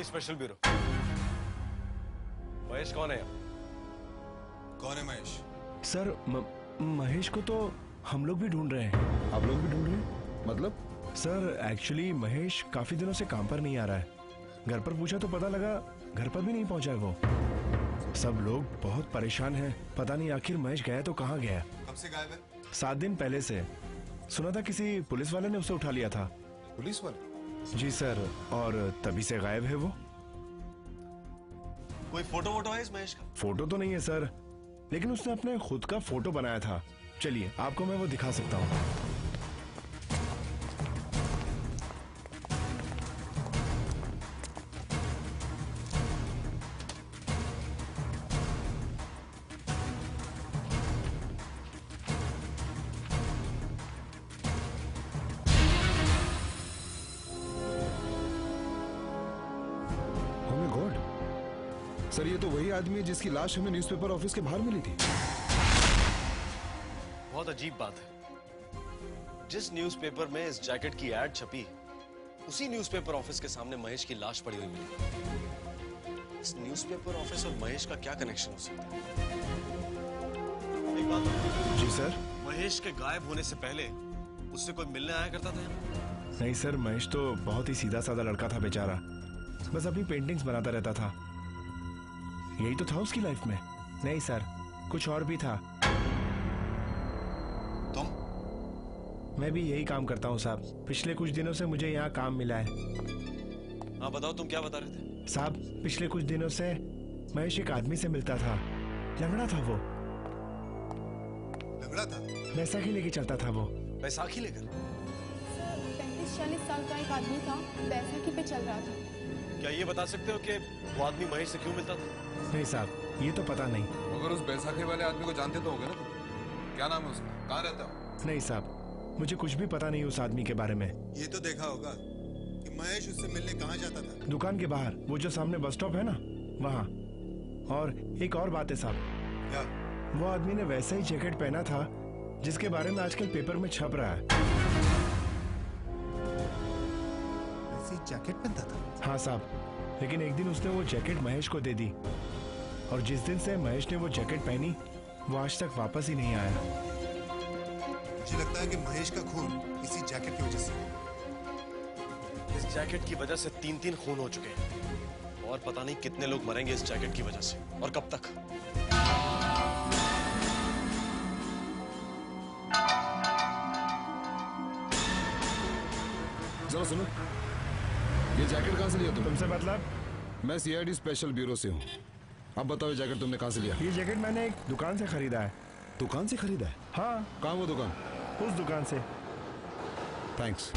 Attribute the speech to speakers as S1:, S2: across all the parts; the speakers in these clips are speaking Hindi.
S1: Special bureau. महेश कौन है?
S2: कौन है महेश?
S3: सर महेश को तो हम लोग भी ढूंढ रहे हैं।
S2: आप लोग भी ढूंढ रहे हैं? मतलब?
S3: सर एक्चुअली महेश काफी दिनों से काम पर नहीं आ रहा है। घर पर पूछा तो पता लगा घर पर भी नहीं पहुंचा है वो। सब लोग बहुत परेशान हैं। पता नहीं आखिर महेश गया तो कहाँ गया।
S2: कब से गायब है?
S3: 7 दिन पहले से। सुना था किसी पुलिस वाले ने उसे उठा लिया था।
S2: पुलिस वाले?
S3: जी सर, और तभी से गायब है वो।
S1: कोई फोटो वोटो है इस महेश का?
S3: फोटो तो नहीं है सर, लेकिन उसने अपने खुद का फोटो बनाया था। चलिए आपको मैं वो दिखा सकता हूँ।
S2: सर ये तो वही आदमी है जिसकी लाश हमें न्यूज़पेपर ऑफिस के बाहर मिली थी।
S1: बहुत अजीब बात है, जिस न्यूज़पेपर में इस जैकेट की एड छपी उसी न्यूज़पेपर ऑफिस के सामने महेश की लाश पड़ी हुई मिली। इस न्यूज़पेपर ऑफिस और महेश का क्या कनेक्शन हो सकता है? एक बात।
S3: जी सर।
S1: महेश के गायब होने से पहले उससे कोई मिलने आया करता था?
S3: नहीं सर, महेश तो बहुत ही सीधा साधा लड़का था बेचारा। बस अपनी पेंटिंग्स बनाता रहता था। यही तो था उसकी लाइफ में। नहीं सर, कुछ और भी था।
S2: तुम?
S3: मैं भी यही काम करता हूँ साहब। पिछले कुछ दिनों से मुझे यहाँ काम मिला है।
S1: हाँ बताओ, तुम क्या बता रहे थे?
S3: साहब पिछले कुछ दिनों से महेश एक आदमी से मिलता था। लंगड़ा था वो।
S2: लंगड़ा था?
S3: बैसाखी लेके चलता था वो।
S1: बैसाखी लेकर?
S4: 35-40 साल का एक आदमी था, बैसाखी पे चल रहा था।
S1: क्या ये बता सकते हो कि वो आदमी महेश से क्यों मिलता था?
S3: नहीं साहब, ये तो पता नहीं।
S2: अगर उस बैसाखी वाले आदमी को जानते तो होगे ना? क्या नाम है उसका? कहाँ रहता हो?
S3: नहीं साहब, मुझे कुछ भी पता नहीं उस आदमी के बारे में।
S5: ये तो देखा होगा कि महेश उससे मिलने कहाँ जाता था?
S3: दुकान के बाहर, वो जो सामने बस स्टॉप है ना, वहाँ। और एक और बात है साहब।
S5: क्या?
S3: वो आदमी ने वैसा ही जैकेट पहना था जिसके बारे में आजकल पेपर में छप रहा है।
S5: ऐसी जैकेट पहनता था?
S3: हाँ साहब, लेकिन एक दिन उसने वो जैकेट महेश को दे दी, और जिस दिन से महेश ने वो जैकेट पहनी वो आज तक वापस ही नहीं आया।
S5: मुझे लगता है कि महेश का खून इसी जैकेट की वजह से।
S1: इस जैकेट की वजह से 3 खून हो चुके हैं, और पता नहीं कितने लोग मरेंगे इस जैकेट की वजह से, और कब तक।
S2: जरा सुनो, ये जैकेट कहाँ से लिया तुमने?
S3: तुमसे मतलब?
S2: मैं सीआईडी स्पेशल ब्यूरो से हूँ। अब बताओ ये जैकेट तुमने कहाँ से लिया?
S3: ये जैकेट मैंने एक दुकान से खरीदा है।
S2: दुकान से खरीदा है?
S3: हाँ।
S2: कहाँ वो दुकान?
S3: उस दुकान से।
S2: थैंक्स।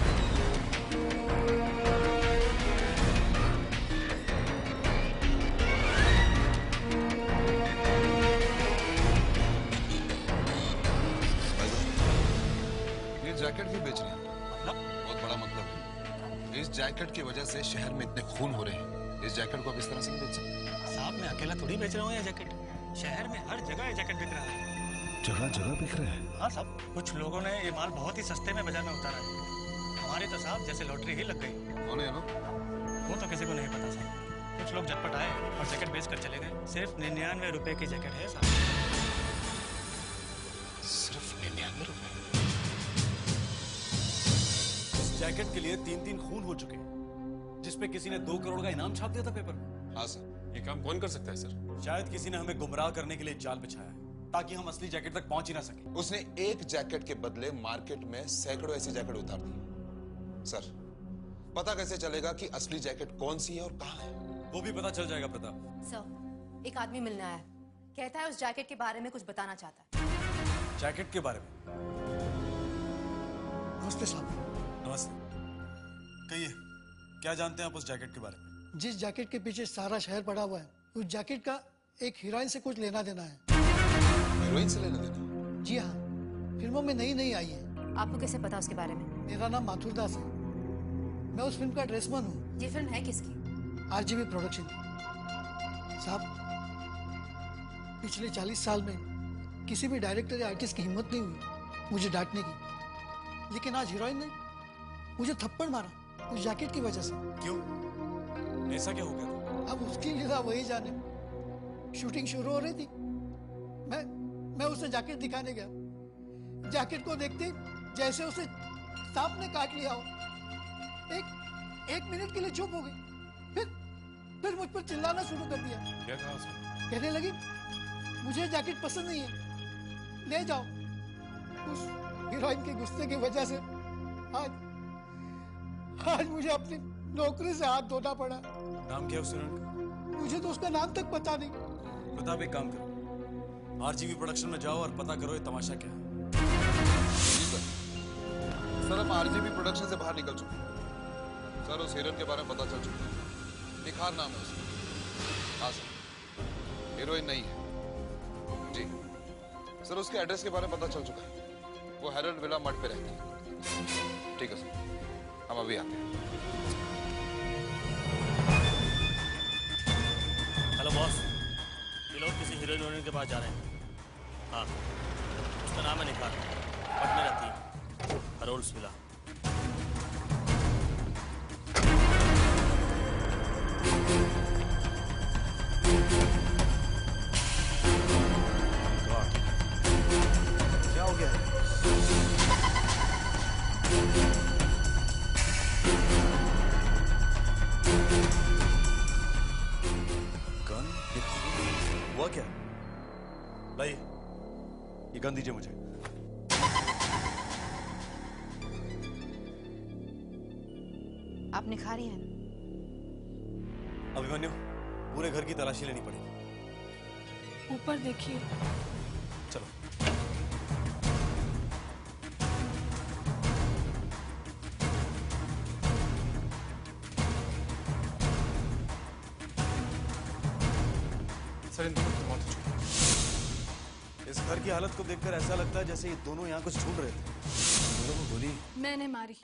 S2: ये जैकेट भी बेच रहे हैं? बहुत बड़ा मतलब है। इस जैकेट की वजह से शहर में इतने खून हो रहे हैं। इस जैकेट को आप इस तरह से नहीं बेच सकते।
S6: साहब मैं अकेला थोड़ी बेच रहा हूँ ये जैकेट। शहर में हर जगह ये जैकेट बिक रहा है।
S2: जगह जगह बिक रहा है?
S6: हाँ साहब, कुछ लोगों ने ये माल बहुत ही सस्ते में बाजार में उतारा है। हमारी तो साहब जैसे लॉटरी ही लग गई।
S2: कौन है लोग?
S6: वो तो किसी को नहीं पता साहब। कुछ लोग झटपट आए और जैकेट बेच कर चले गए। सिर्फ 99 रुपए की जैकेट है साहब।
S2: सिर्फ 99 रुपए?
S1: इस जैकेट के लिए 3 खून हो चुके हैं, जिसपे किसी ने 2 करोड़ का इनाम छाप दिया था पेपर में।
S2: हाँ सर।
S1: ये काम कौन कर सकता है सर? शायद किसी ने हमें गुमराह करने के लिए जाल बिछाया है, ताकि हम असली जैकेट तक पहुंच ही ना सके।
S2: उसने एक जैकेट के बदले मार्केट में सैकड़ों ऐसी जैकेट उतार दी। सर, पता कैसे चलेगा कि असली जैकेट कौन सी है और कहाँ है?
S1: वो भी पता चल जाएगा प्रताप।
S7: सर, एक आदमी मिलने आया है। कहता है उस जैकेट के बारे में कुछ बताना चाहता है।
S1: जैकेट के बारे में?
S6: नमस्ते साहब।
S1: नमस्ते। कहिए, क्या जानते हैं आप उस जैकेट के बारे में?
S8: जिस जैकेट के पीछे सारा शहर पड़ा हुआ है, उस जैकेट का एक हीरोइन से कुछ लेना देना है।
S2: हीरोइन से लेना देना?
S8: जी हाँ, फिल्मों में नई नई आई है।
S7: आपको कैसे पता उसके बारे में?
S8: मेरा नाम माथुर दास है। मैं उस फिल्म का ड्रेसमैन हूँ।
S7: ये फिल्म है किसकी?
S8: आरजीबी प्रोडक्शन की। साहब, पिछले 40 साल में किसी भी डायरेक्टर या आर्टिस्ट की हिम्मत नहीं हुई मुझे डांटने की, लेकिन आज हीरोइन ने मुझे थप्पड़ मारा उस जैकेट की वजह से।
S1: क्यों? ऐसा क्या हो गया था?
S8: अब उसकी लीला वही जाने। शूटिंग शुरू हो रही थी, मैं उसे जैकेट दिखाने गया। जैकेट को देखते जैसे उसे सांप ने काट लिया हो। एक मिनट के लिए चुप हो गई, फिर मुझ पर चिल्लाना शुरू कर दिया।
S1: क्या कहा उसने?
S8: कहने लगी, मुझे जैकेट पसंद नहीं है, ले जाओ। उस हीरोइन के गुस्से की वजह से आज मुझे अपनी नौकरी से हाथ धोना पड़ा।
S1: नाम क्या है उस हीरोइन का?
S8: मुझे तो उसका नाम तक पता नहीं।
S1: प्रताप, एक काम करो, आरजीवी प्रोडक्शन में जाओ और पता करो ये तमाशा क्या है।
S2: जी सर, हम आरजीबी प्रोडक्शन से बाहर निकल चुके हैं सर। उस हीरोइन के बारे में पता चल चुका है, निखार नाम है उसका। हाँ सर, हीरोइन नहीं है जी सर। उसके एड्रेस के बारे में पता चल चुका है, वो हेरल्ड विला मठ पे रहती है। ठीक है सर, हम अभी आते हैं।
S9: हेलो बॉस, ये लोग किसी हीरोइन के पास जा रहे हैं। हाँ, उसका नाम है निखार, मठ में रहती है, हेरल्ड विला।
S1: क्या हो गया है? गन? हुआ क्या? लाइए, ये गन दीजिए मुझे।
S7: आप निखारी हैं?
S1: अभिमन्यु, पूरे घर की तलाशी लेनी पड़ेगी।
S4: ऊपर देखिए।
S1: चलो। सर, इन दोनों की मौत हो चुकी है। इस घर की हालत को देखकर ऐसा लगता है जैसे ये दोनों यहाँ कुछ ढूंढ रहे थे। दोनों को गोली
S4: मैंने मारी।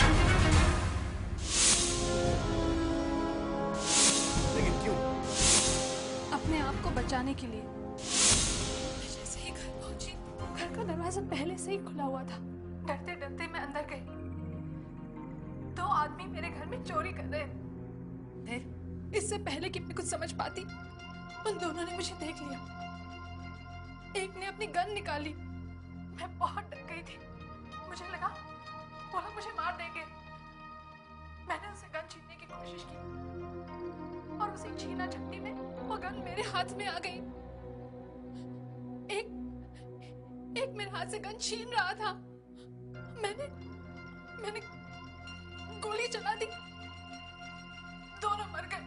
S1: लेकिन क्यों?
S4: अपने आप को बचाने के लिए। मैं जैसे ही घर पहुंची, घर का दरवाजा पहले से ही खुला हुआ था। डरते डरते मैं अंदर गई। 2 आदमी मेरे घर में चोरी कर रहे थे। फिर इससे पहले कि मैं कुछ समझ पाती, उन दोनों ने मुझे देख लिया। एक ने अपनी गन निकाली। मैं बहुत डर गई थी। मुझे लगा वो लोग मुझे मार देंगे। मैंने उनसे गन छीनने की कोशिश की और उसी छीना झपटी में वो गन मेरे हाथ में आ गई। एक मेरे हाथ से गन छीन रहा था। मैंने गोली चला दी। दोनों मर गए।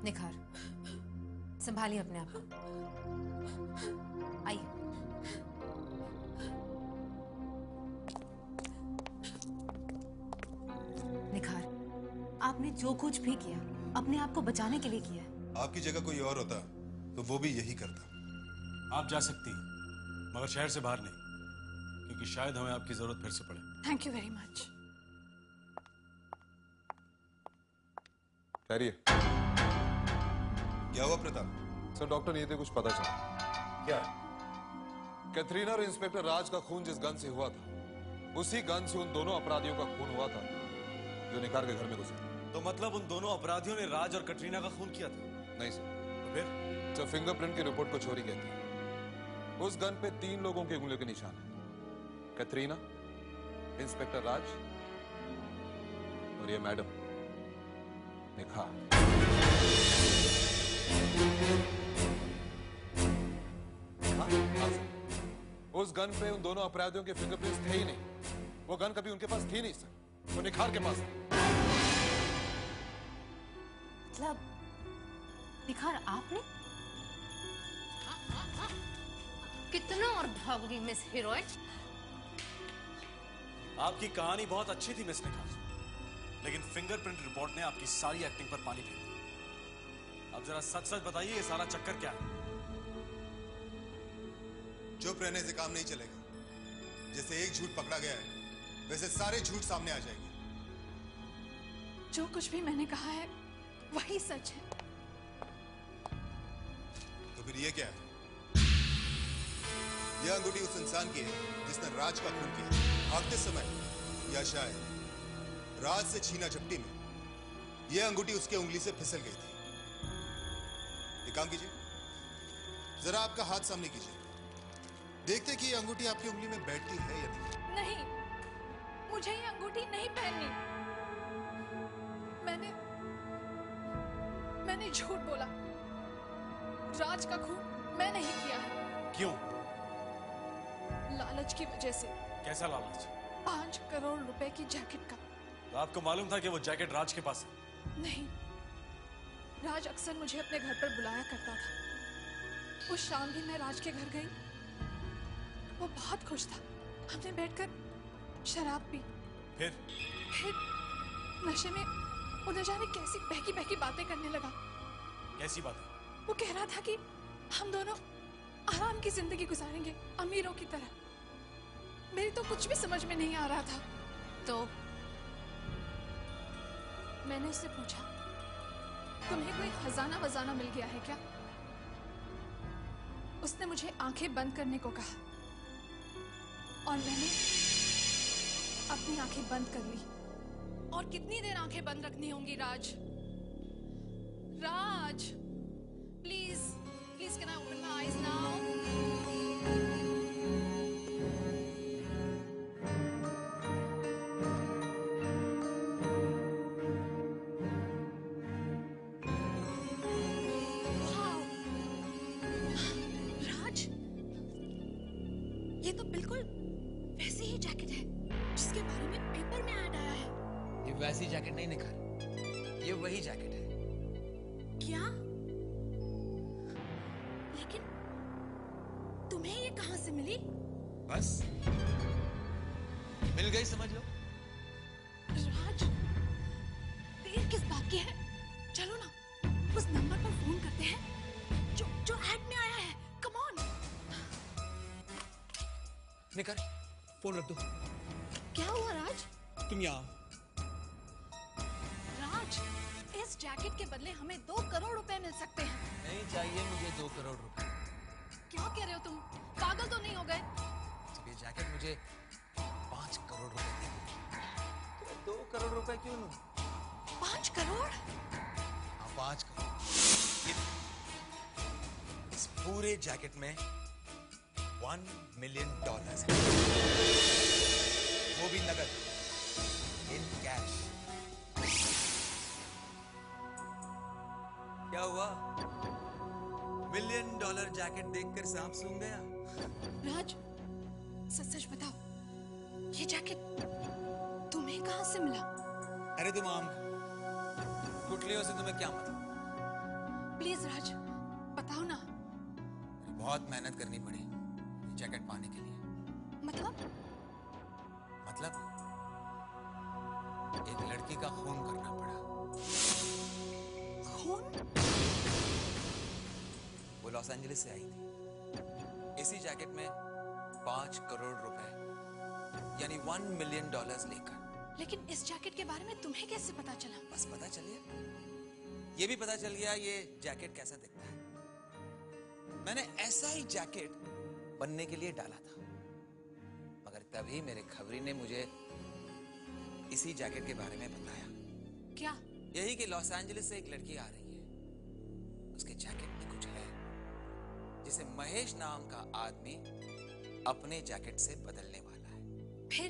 S7: निखार, संभालिए अपने आप को। आइए। निखार, आपने जो कुछ भी किया अपने आप को बचाने के लिए किया है।
S5: आपकी जगह कोई और होता तो वो भी यही करता।
S1: आप जा सकती हैं, मगर शहर से बाहर नहीं, क्योंकि शायद हमें आपकी जरूरत फिर से पड़े।
S4: Thank you very much.
S2: ठहरिए।
S5: क्या हुआ प्रताप?
S2: सर, डॉक्टर नहीं थे, कुछ पता चला।
S1: क्या?
S2: कैथरीना और इंस्पेक्टर राज का खून जिस गन से हुआ था, उसी गन से उन दोनों अपराधियों का खून हुआ था जो निखार के घर में घुसे।
S1: तो मतलब उन दोनों अपराधियों ने राज और कटरीना का खून किया था?
S2: नहीं सर।
S1: तो फिर?
S2: जब फिंगरप्रिंट की रिपोर्ट को चोरी कहती है, उस गन पे 3 लोगों की उंगलियों के निशान है। कैथरीना, इंस्पेक्टर राज और ये मैडम निखार। उस गन पे उन दोनों अपराधियों के फिंगरप्रिंट्स थे ही नहीं। वो गन कभी उनके पास थी नहीं सर, वो निखार के पास थी।
S7: मतलब निखार आपने? कितना और भागोगी मिस हीरोइन?
S1: आपकी कहानी बहुत अच्छी थी मिस निखार, लेकिन फिंगरप्रिंट रिपोर्ट ने आपकी सारी एक्टिंग पर पानी फेर दिया। अब जरा सच सच बताइए, ये सारा चक्कर क्या है?
S5: चुप रहने से काम नहीं चलेगा। जैसे एक झूठ पकड़ा गया है, वैसे सारे झूठ सामने आ जाएंगे।
S4: जो कुछ भी मैंने कहा है वही सच है।
S5: तो फिर ये क्या है? यह अंगूठी उस इंसान की है जिसने राज का खून किया, भागते समय या शायद राज से छीना झपटी में यह अंगूठी उसके उंगली से फिसल गई थी। एक काम कीजिए, जरा आपका हाथ सामने कीजिए, देखते कि ये अंगूठी आपकी उंगली में बैठती है या नहीं।
S4: नहीं, मुझे ये अंगूठी नहीं पहननी। मैंने झूठ बोला। राज का खून मैं नहीं किया है।
S1: क्यों?
S4: लालच की वजह से।
S1: कैसा लालच?
S4: 5 करोड़ रुपए की जैकेट का।
S1: तो आपको मालूम था कि वो जैकेट राज के पास है?
S4: नहीं, राज अक्सर मुझे अपने घर पर बुलाया करता था। उस शाम भी मैं राज के घर गई। वो बहुत खुश था। हमने बैठकर शराब पी।
S1: फिर
S4: नशे में वो न जाने कैसी बहकी बहकी बातें करने लगा।
S1: कैसी बातें?
S4: वो कह रहा था कि हम दोनों आराम की जिंदगी गुजारेंगे, अमीरों की तरह। मेरी तो कुछ भी समझ में नहीं आ रहा था। तो मैंने उससे पूछा, तुम्हें कोई खजाना वजाना मिल गया है क्या? उसने मुझे आंखें बंद करने को कहा और मैंने अपनी आंखें बंद कर ली। और कितनी देर आंखें बंद रखनी होंगी Raj? Raj, please can I open my eyes now? Raj, ये तो बिल्कुल वैसी ही जैकेट है जिसके बारे में पेपर में ऐड आया है।
S10: ये वैसी जैकेट नहीं निखार, ये वही जैकेट है।
S4: क्या? लेकिन तुम्हें ये कहां से मिली?
S10: बस मिल गई, समझ लो।
S4: राज, देर किस बात की है? चलो ना, उस नंबर पर फोन करते हैं जो ऐड में आया है। Come on.
S10: निखार, फोन रख दो।
S4: क्या हुआ राज?
S10: तुम यहाँ।
S4: राज, इस जैकेट के बदले हमें 2 करोड़ रुपए मिल सकते हैं।
S10: नहीं चाहिए मुझे 2 करोड़ रुपए।
S4: क्या कह रहे हो तुम? पागल तो नहीं हो गए?
S10: जब ये जैकेट मुझे 5 करोड़ रुपए देगी तो मैं 2 करोड़ रुपए क्यों लूं?
S4: 5 करोड़?
S10: हाँ, 5 करोड़। इस पूरे जैकेट में $1 मिलियन है, वो भी नगद, इन कैश। क्या हुआ? $1 मिलियन जैकेट देखकर सांप सूंघ गया?
S4: राज, सच बताओ, ये जैकेट तुम्हें कहां से मिला?
S10: अरे तुम आम गुठलियों से तुम्हें क्या मतलब?
S4: प्लीज राज, बताओ ना।
S10: बहुत मेहनत करनी पड़ी ये जैकेट पाने के लिए।
S4: मतलब
S10: एक लड़की का खून करना पड़ा।
S4: खून?
S10: वो लॉस एंजलिस से आई थी इसी जैकेट में 5 करोड़ रुपए यानी $1 मिलियन लेकर।
S4: लेकिन इस जैकेट के बारे में तुम्हें कैसे पता चला?
S10: बस पता चल गया। ये भी पता चल गया ये जैकेट कैसा दिखता है। मैंने ऐसा ही जैकेट बनने के लिए डाला था, मगर तभी मेरे खबरी ने मुझे इसी जैकेट के बारे में बताया।
S4: क्या?
S10: यही कि लॉस एंजलिस से एक लड़की आ रही है, उसके जैकेट में कुछ है जिसे महेश नाम का आदमी अपने जैकेट से बदलने वाला है।
S4: फिर?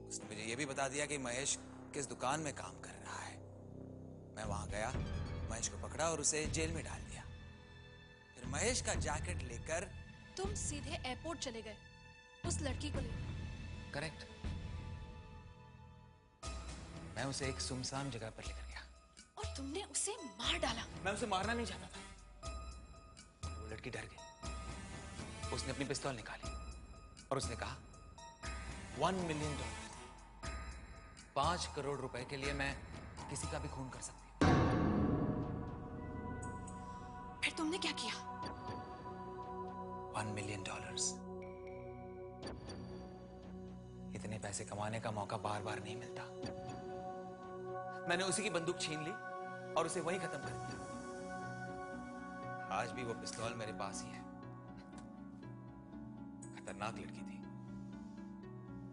S10: उसने मुझे यह भी बता दिया कि महेश किस दुकान में काम कर रहा है। मैं वहां गया, महेश को पकड़ा और उसे जेल में डाल दिया। फिर महेश का जैकेट लेकर
S4: तुम सीधे एयरपोर्ट चले गए उस लड़की को लेकर?
S10: करेक्ट। मैं उसे एक सुनसान जगह पर लेकर गया।
S4: और तुमने उसे मार डाला?
S10: मैं उसे मारना नहीं चाहता था। वो लड़की डर गई। उसने अपनी पिस्तौल निकाली और उसने कहा $1 मिलियन, 5 करोड़ रुपए के लिए मैं किसी का भी खून कर सकती हूँ।
S4: फिर तुमने क्या किया?
S10: $1 मिलियन। इतने पैसे कमाने का मौका बार बार नहीं मिलता। मैंने उसी की बंदूक छीन ली और उसे वहीं खत्म कर दिया। आज भी वो पिस्तौल मेरे पास ही है। खतरनाक लड़की थी,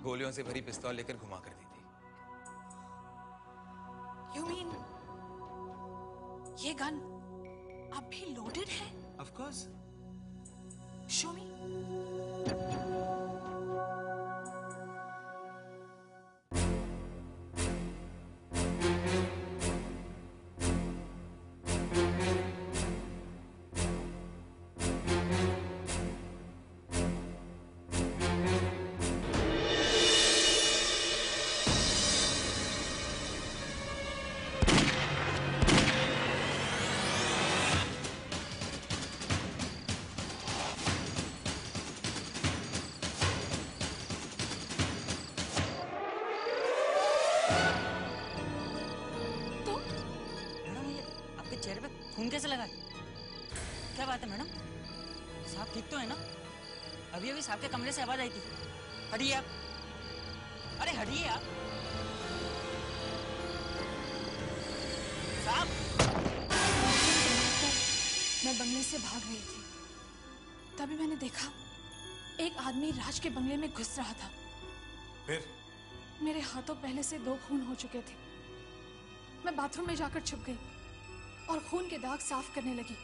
S10: गोलियों से भरी पिस्तौल लेकर घुमा करती थी।
S4: You mean ये गन अब भी लोडेड है?
S10: Of course.
S4: Show me.
S11: खून कैसे लगा? क्या बात है मैडम, साहब ठीक तो है ना? अभी अभी साहब के कमरे से आवाज आई थी। हटिए आप, अरे हटिए आप साहब।
S4: मैं बंगले से भाग रही थी, तभी मैंने देखा एक आदमी राज के बंगले में घुस रहा था।
S1: फिर
S4: मेरे हाथों पहले से 2 खून हो चुके थे। मैं बाथरूम में जाकर छुप गई और खून के दाग साफ करने लगी।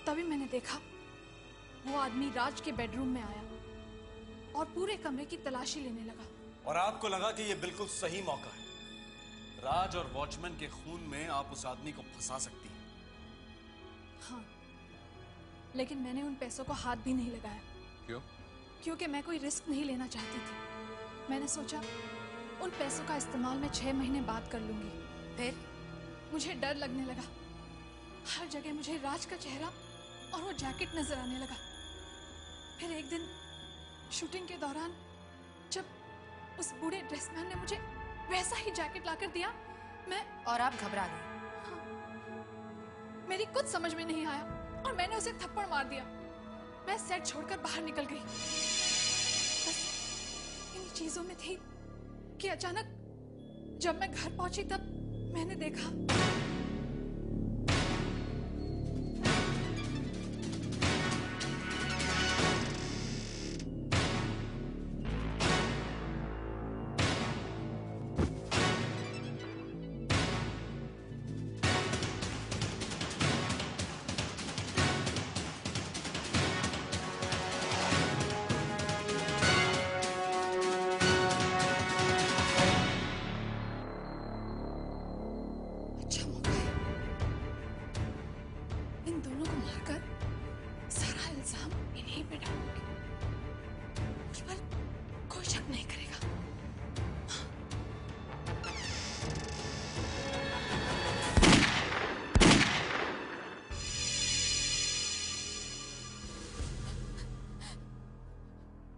S4: तभी मैंने देखा वो आदमी राज के बेडरूम में आया और पूरे कमरे की तलाशी लेने लगा।
S1: और आपको लगा कि ये बिल्कुल सही मौका है, राज और वॉचमैन के खून में आप उस आदमी को फंसा सकती हैं।
S4: हाँ, लेकिन मैंने उन पैसों को हाथ भी नहीं लगाया।
S2: क्यों?
S4: क्योंकि मैं कोई रिस्क नहीं लेना चाहती थी। मैंने सोचा उन पैसों का इस्तेमाल मैं 6 महीने बाद कर लूंगी। फिर मुझे डर लगने लगा। हर जगह मुझे राज का चेहरा और वो जैकेट नजर आने लगा। फिर एक दिन शूटिंग के दौरान जब उस बूढ़े ड्रेसमैन ने मुझे वैसा ही जैकेट लाकर दिया, मैं
S7: और आप घबरा गए।
S4: हाँ, मेरी कुछ समझ में नहीं आया और मैंने उसे थप्पड़ मार दिया। मैं सेट छोड़कर बाहर निकल गई। बस इन चीजों में थी कि अचानक जब मैं घर पहुंची तब मैंने देखा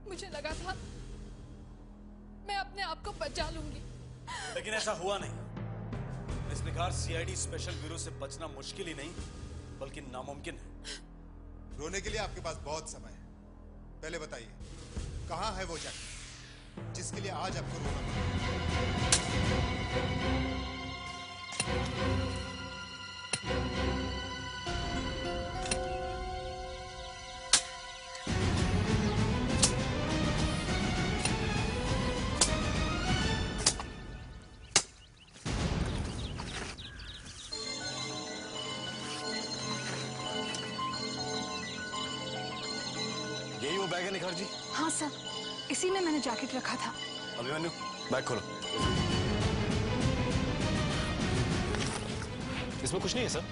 S4: मुझे लगा था मैं अपने आप को बचा लूंगी,
S1: लेकिन ऐसा हुआ नहीं। इस प्रकार सीआईडी स्पेशल ब्यूरो से बचना मुश्किल ही नहीं बल्कि नामुमकिन है।
S5: रोने के लिए आपके पास बहुत समय है। पहले बताइए कहां है वो जैकेट जिसके लिए आज आपको रोना पड़ा?
S1: यही वो बैग है निखार जी?
S4: हाँ सर, इसी में मैंने जैकेट रखा था।
S1: अभिमन्यु, बैग खोलो। इसमें कुछ नहीं है सर।